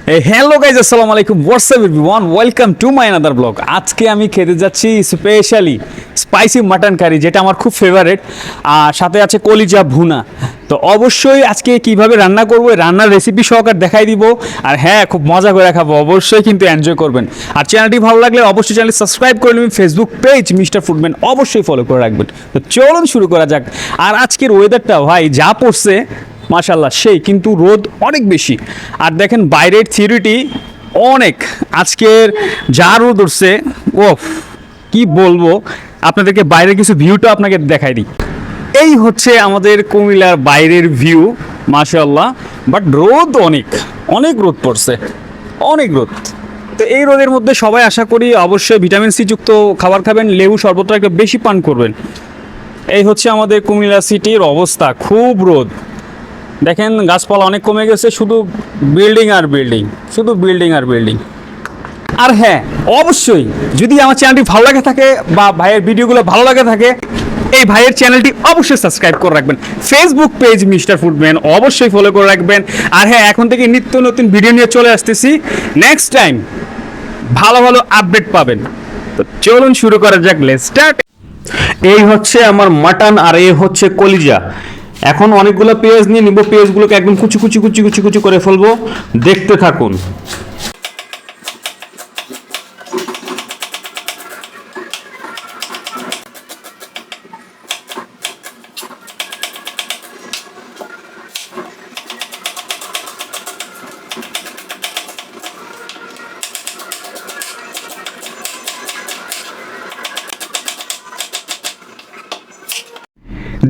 Hello guys, আসসালামু আলাইকুম, WhatsApp everyone, welcome to my another blog. আজকে আমি খেতে যাচ্ছি স্পেশালি স্পাইসি মাটন কারি, যেটা আমার খুব ফেভারিট। আর সাথে আছে কলিজা ভুনা। তো অবশ্যই আজকে কিভাবে রান্না করবো, রান্নার রেসিপি সহকার দেখাই দিব। আর হ্যাঁ, খুব মজা করে খাবো, অবশ্যই কিন্তু এনজয় করবেন। আর চ্যানেলটি ভালো লাগলে অবশ্যই চ্যানেল সাবস্ক্রাইব করে নেবেন। ফেসবুক পেজ মিস্টার ফুডম্যান অবশ্যই ফলো করে রাখবেন। তো চলুন শুরু করা যাক। আর আজকের ওয়েদারটা ভাই যা পড়ছে, মাশাল্লাহ সেই, কিন্তু রোদ অনেক বেশি। আর দেখেন বাইরের থিওরিটি অনেক, আজকের যা রোদ উঠছে, ও কি বলবো আপনাদেরকে, বাইরের কিছু ভিউটা আপনাকে দেখাই দিই। এই হচ্ছে আমাদের কুমিল্লার বাইরের ভিউ, মাশাল্লাহ। বাট রোদ অনেক অনেক রোদ পড়ছে, অনেক রোদ। তো এই রোদের মধ্যে সবাই আশা করি অবশ্যই ভিটামিন সি যুক্ত খাবার খাবেন, লেবু শরবতটা একটু বেশি পান করবেন। এই হচ্ছে আমাদের কুমিল্লা সিটির অবস্থা, খুব রোদ। দেখেন গাছপালা অনেক কমে গেছে, শুধু বিল্ডিং আর বিল্ডিং, শুধু বিল্ডিং আর বিল্ডিং। আর হ্যাঁ, অবশ্যই যদি আমার চ্যানেলটি ভালো লাগে থাকে বা ভাইয়ের ভিডিওগুলো ভালো লাগে থাকে, এই ভাইয়ের চ্যানেলটি অবশ্যই সাবস্ক্রাইব করে রাখবেন। ফেসবুক পেজ মিস্টার ফুডম্যান অবশ্যই ফলো করে রাখবেন। আর হ্যাঁ, এখন থেকে নিত্য নতুন ভিডিও নিয়ে চলে আসতেছি, নেক্সট টাইম ভালো ভালো আপডেট পাবেন। তো চলুন শুরু করা যাক, লেটস স্টার্ট। এই হচ্ছে আমার মাটন আর এই হচ্ছে কলিজা। এখন অনেকগুলো পেঁয়াজ নিয়ে নিব, পেঁয়াজগুলোকে একদম কুচি কুচি কুচি কুচি কুচি করে ফেলবো, দেখতে থাকুন।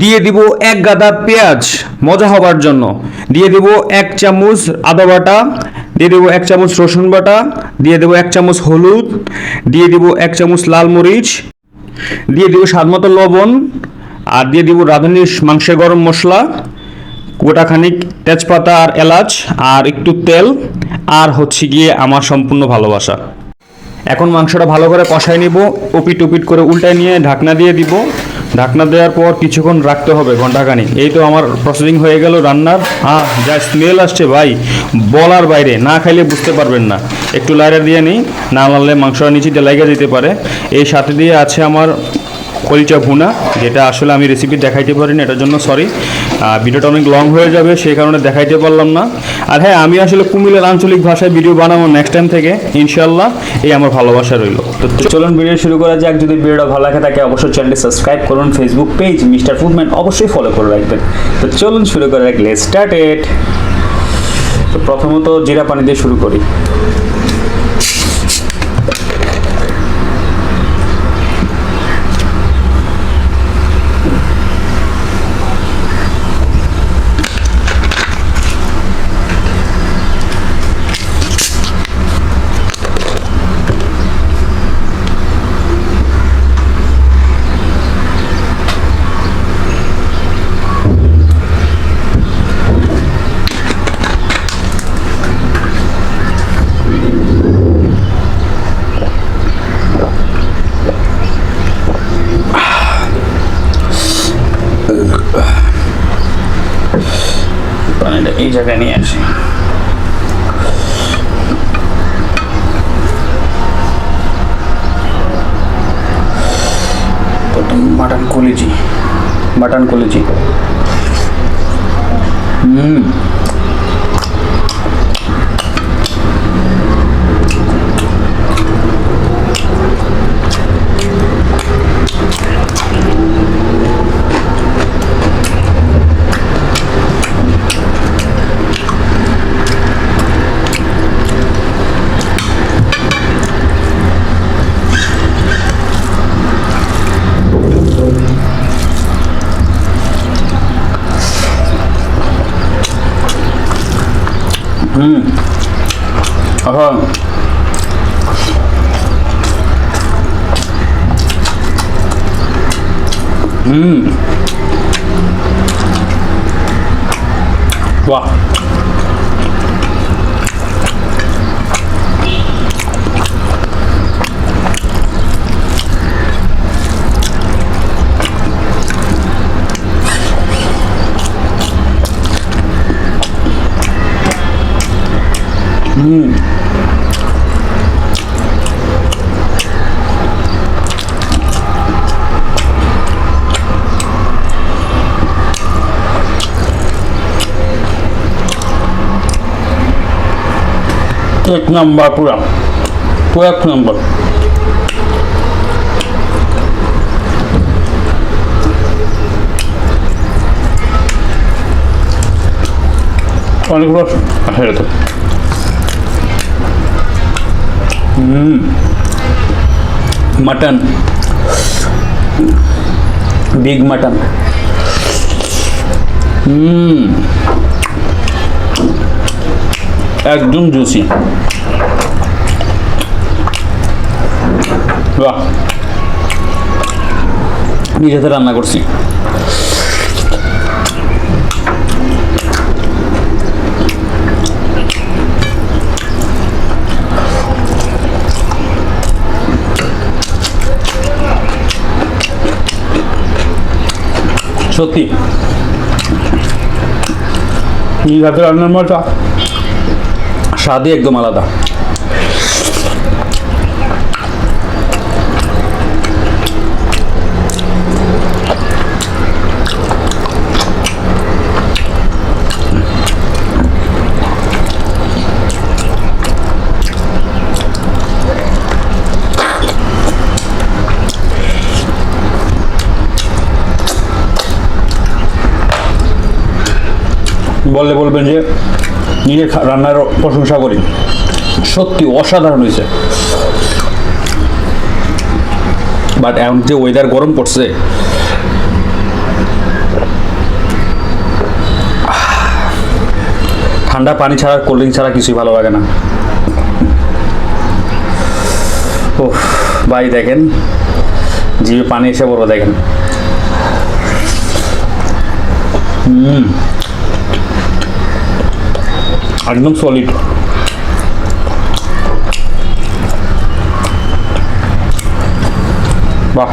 দিয়ে দিব এক গাদা পেঁয়াজ মজা হবার জন্য, দিয়ে দিব 1 চামচ আদা বাটা, দিয়ে দেবো 1 চামচ রসুন বাটা, দিয়ে দেবো 1 চামচ হলুদ, দিয়ে দিব 1 চামচ লাল মরিচ, দিয়ে দিব স্বাদমতো লবণ, আর দিয়ে দিব রাঁধুনি মাংসের গরম মশলা, গোটা খানিক তেজপাতা আর এলাচ, আর একটু তেল, আর হচ্ছে গিয়ে আমার সম্পূর্ণ ভালোবাসা। এখন মাংসটা ভালো করে কষাই নিব, ওপিট ওপিট করে উল্টায় নিয়ে ঢাকনা দিয়ে দিব। ঢাকনা দেওয়ার পর কিছুক্ষণ রাখতে হবে, ঘন্টাখানিক। এই তো আমার প্রসেসিং হয়ে গেল রান্নার। যা স্মেল আসছে ভাই, বলার বাইরে, না খাইলে বুঝতে পারবেন না। একটু লাইটার দিয়ে নিই, না নাড়লে মাংসটা নিচে দিয়ে লেগে যেতে পারে। এই সাথে দিয়ে আছে আমার কলিজা ভুনা, যেটা আসলে আমি রেসিপি দেখাইতে পারিনি, এটার জন্য সরি। ভিডিওটা অনেক লং হয়ে যাবে, সেই কারণে দেখাইতে পারলাম না। আর হ্যাঁ, আমি আসলে কুমিল্লার আঞ্চলিক ভাষায় ভিডিও বানাবো নেক্সট টাইম থেকে, ইনশাল্লাহ। এই আমার ভালোবাসা রইল। তো চলুন ভিডিও শুরু করা যাক। যদি ভিডিওটা ভালো লাগে থাকে অবশ্যই চ্যানেলটি সাবস্ক্রাইব করুন, ফেসবুক পেজ মিস্টার ফুডম্যান অবশ্যই ফলো করে রাখবেন। তো চলুন শুরু করা যাক, লেটস স্টার্ট ইট। তো প্রথমত জিরা পানি দিয়ে শুরু করি। পানিটা এই জায়গায় নিয়ে আসি। মাটন কলিজি, মাটন কলিজি। এখন বাহ, এক নাম্বার পুরা পুরো এক নাম্বার। অনেকগুলো আসে তো। Mutton, big mutton. একদম জুসি। বাহ, নিজেতে রান্না করছি। সত্যি নিজ হাতে রান্নার মজা স্বাদই একদম আলাদা। বললে বলবেন যে নিজের রান্নার প্রশংসা করি, সত্যি অসাধারণ হয়েছে। বাট এখন যে ওয়েদার গরম পড়ছে, ঠান্ডা পানি ছাড়া, কোল্ড ড্রিঙ্ক ছাড়া কিছুই ভালো লাগে না। ও ভাই দেখেন, জিভে পানি এসে পড়বে দেখেন। একদম সলিড। বাহ,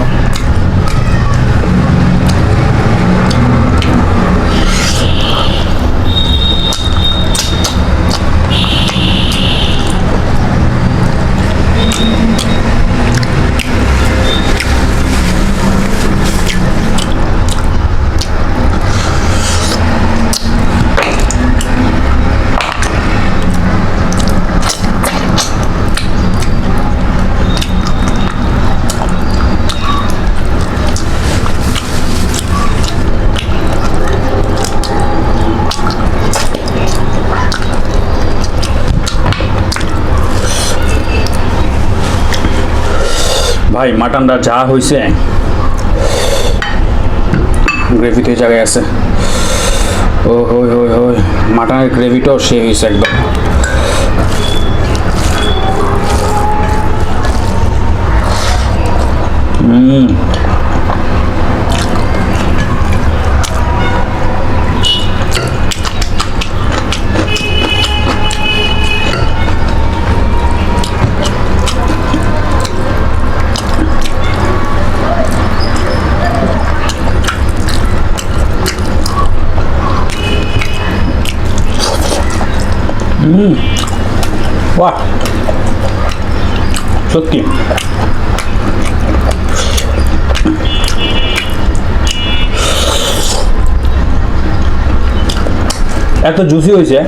ভাই মাটনটা যা হয়েছে, গ্রেভিতে জায়গায় আছে। ও হই হই হই, মাটনের গ্রেভিটাও সে হয়েছে একদম। বাহ, সত্যি এত জুসি হয়েছে।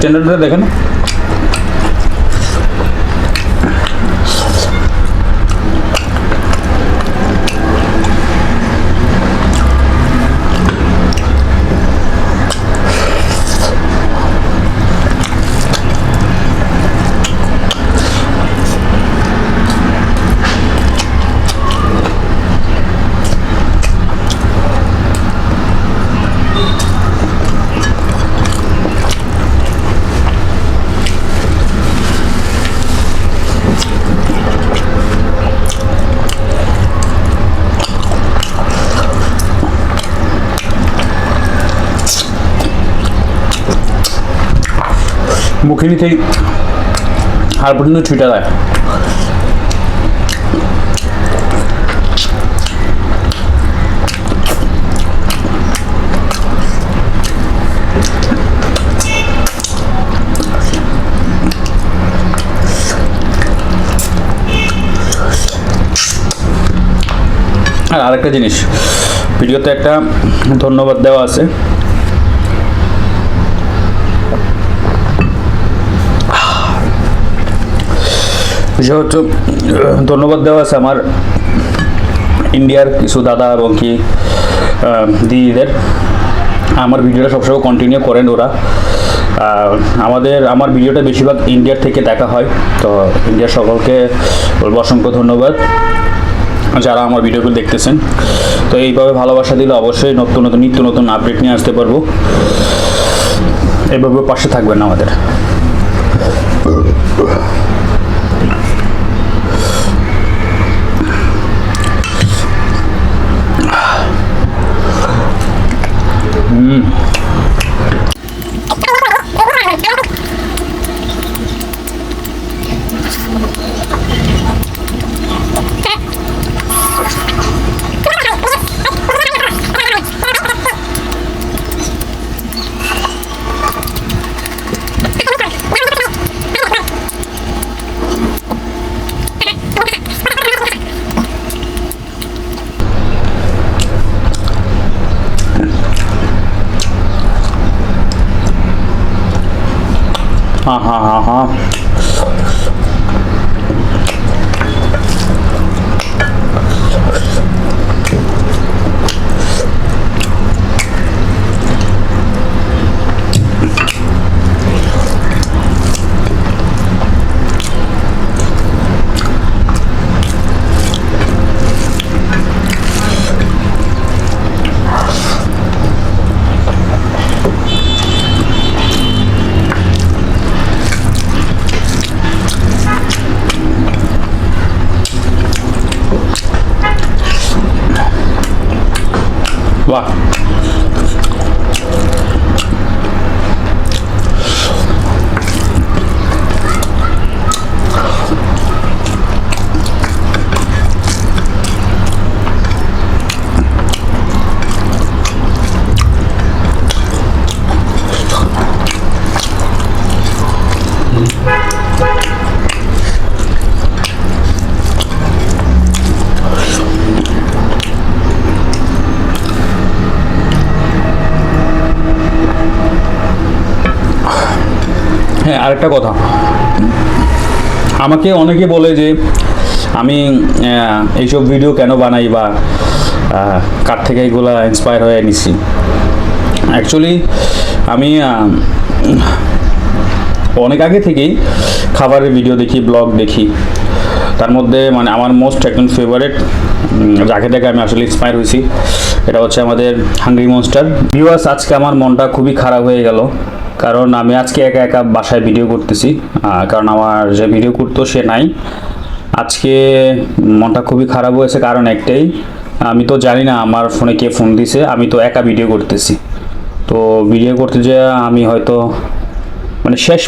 টেন্ডারটা দেখেন, মুখে নিতেই হাড় পর্যন্ত ছুটে যায়। আর আরেকটা জিনিস, ভিডিওতে একটা ধন্যবাদ দেওয়া আছে, বিষয় হচ্ছে ধন্যবাদ দেওয়া আছে আমার ইন্ডিয়ার কিছু দাদা এবং কি দিদিদের। আমার ভিডিওটা সবসময় কন্টিনিউ করেন ওরা। আমার ভিডিওটা বেশিরভাগ ইন্ডিয়ার থেকে দেখা হয়, তো ইন্ডিয়ার সকলকে বলবো অসংখ্য ধন্যবাদ যারা আমার ভিডিওগুলো দেখতেছেন। তো এইভাবে ভালোবাসা দিলে অবশ্যই নিত্য নতুন আপডেট নিয়ে আসতে পারবো। এইভাবে পাশে থাকবেন আমাদের। हाँ हाँ हाँ हाँ वाह। হ্যাঁ, আরেকটা কথা, আমাকে অনেকে বলে যে আমি এইসব ভিডিও কেন বানাই বা কার থেকে এইগুলা ইন্সপায়ার হয়ে নিছি। অ্যাকচুয়ালি আমি অনেক আগে থেকেই খাবারের ভিডিও দেখি, ব্লগ দেখি। তার মধ্যে মানে আমার মোস্ট একজন ফেভারিট যাকে দেখে আমি আসলে ইন্সপায়ার হয়েছি, এটা হচ্ছে আমাদের হাংরি মনস্টার। ভিউয়ার্স, আজকে আমার মনটা খুবই খারাপ হয়ে গেল, কারণ আমি আজকে একা একা বাসায় ভিডিও করতেছি, কারণ আমার যে ভিডিও করতো সে নাই। আজকে মনটা খুবই খারাপ হয়েছে, কারণ একটাই, আমি তো জানি না আমার ফোনে কে ফোন দিছে, আমি তো একা ভিডিও করতেছি। তো ভিডিও করতে যে আমি হয়তো মানে শেষ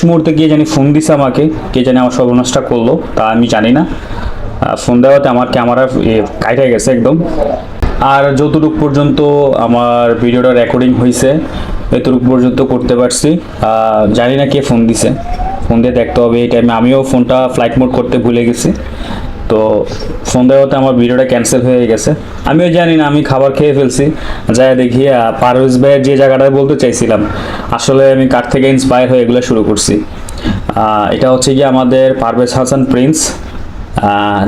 মুহূর্তে কে জানি ফোন দিছে আমাকে, কে জানি আমার সর্বনাশটা করলো তা আমি জানি না। ফোন দেওয়াতে আমার ক্যামেরা কাইটা গেছে একদম। আর যতটুকু পর্যন্ত আমার ভিডিওটা রেকর্ডিং হয়েছে এতটুকু পর্যন্ত করতে পারছি। জানি না কে ফোন দিছে, ফোন দিয়ে দেখতে হবে। এই টাইমে আমিও ফোনটা ফ্লাইট মোড করতে ভুলে গেছি, তো ফোন দেওয়াতে আমার ভিডিওটা ক্যান্সেল হয়ে গেছে। আমিও জানি না, আমি খাবার খেয়ে ফেলছি। যাই দেখি পারভেজ ভাইয়ের যে জায়গাটা বলতে চাইছিলাম, আসলে আমি কার থেকে ইন্সপায়ার হয়ে এগুলো শুরু করছি। এটা হচ্ছে কি আমাদের পারভেজ হাসান প্রিন্স,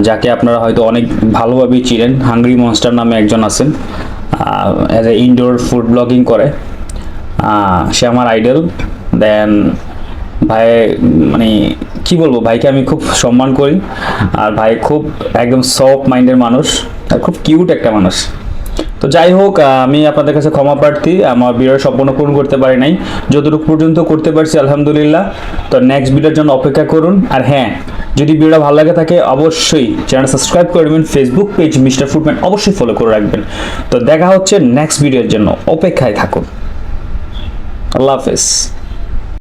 যাকে আপনারা হয়তো অনেক ভালোভাবেই চিনেন। হাংরি মনস্টার নামে একজন আছেন, as a indoor food blogging করে। সে আমার আইডল। দেন ভাই, মানে কি বলবো, ভাইকে আমি খুব সম্মান করি। আর ভাই খুব একদম সফট মাইন্ডের মানুষ, আর খুব কিউট একটা মানুষ। তো যাই হোক, আমি আপনাদের কাছে ক্ষমা প্রার্থী, আমার ভিডিও সম্পূর্ণ পূরণ করতে পারি নাই। যতটুকু পর্যন্ত করতে পারছি আলহামদুলিল্লাহ। তো নেক্সট ভিডিওর জন্য অপেক্ষা করুন। আর হ্যাঁ, যদি ভিডিওটা ভালো লাগে থাকে অবশ্যই চ্যানেল সাবস্ক্রাইব করে দেবেন, ফেসবুক পেজ মিস্টার ফুডম্যান অবশ্যই ফলো করে রাখবেন। তো দেখা হচ্ছে নেক্সট ভিডিওর জন্য, অপেক্ষায় থাকুন। আল্লাহ হাফেজ।